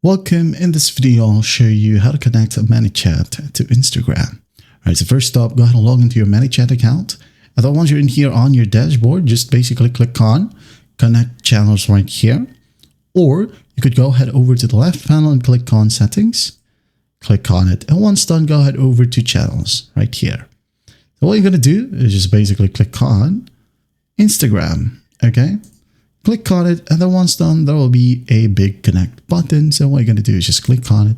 Welcome. In this video, I'll show you how to connect ManyChat to Instagram. Alright, so first up, go ahead and log into your ManyChat account. And then once you're in here on your dashboard, just basically click on Connect Channels right here. Or you could go ahead over to the left panel and click on Settings. Click on it. And once done, go ahead over to Channels right here. So what you're going to do is just basically click on Instagram. Okay. Click on it, and then once done, there will be a big connect button. So what you're going to do is just click on it,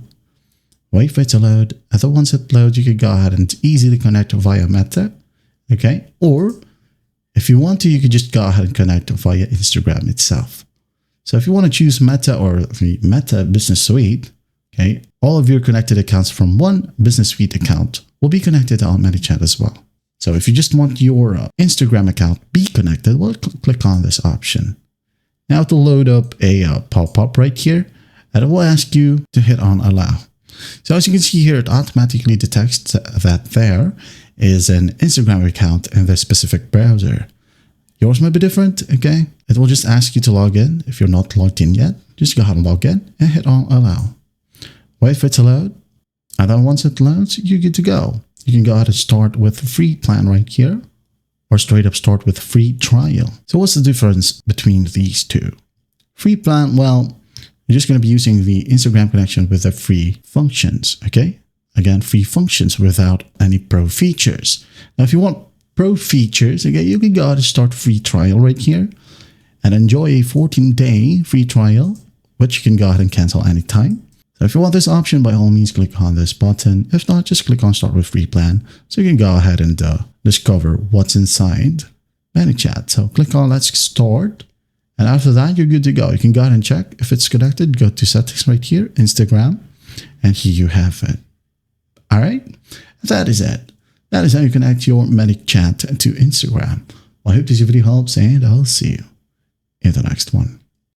wait for it to load, and then once it loads, you can go ahead and easily connect via Meta, okay? Or if you want to, you could just go ahead and connect via Instagram itself. So if you want to choose Meta or the Meta Business Suite, okay, all of your connected accounts from one Business Suite account will be connected on ManyChat as well. So if you just want your Instagram account be connected, well, click on this option. Now to load up a pop-up right here, and it will ask you to hit on allow. So as you can see here, it automatically detects that there is an Instagram account in this specific browser. Yours might be different, okay? It will just ask you to log in. If you're not logged in yet, just go ahead and log in and hit on allow. Wait for it to load, and then once it loads, you're good to go. You can go ahead and start with the free plan right here, or straight up start with free trial. So what's the difference between these two? Free plan, well, you're just going to be using the Instagram connection with the free functions, okay? Again, free functions without any pro features. Now, if you want pro features, okay, you can go ahead and start free trial right here and enjoy a 14-day free trial, which you can go ahead and cancel anytime. So if you want this option, by all means, click on this button. If not, just click on Start with Free Plan. So you can go ahead and discover what's inside ManyChat. So click on Let's Start. And after that, you're good to go. You can go ahead and check if it's connected. Go to Settings right here, Instagram. And here you have it. All right. That is it. That is how you connect your ManyChat to Instagram. Well, I hope this video helps, and I'll see you in the next one.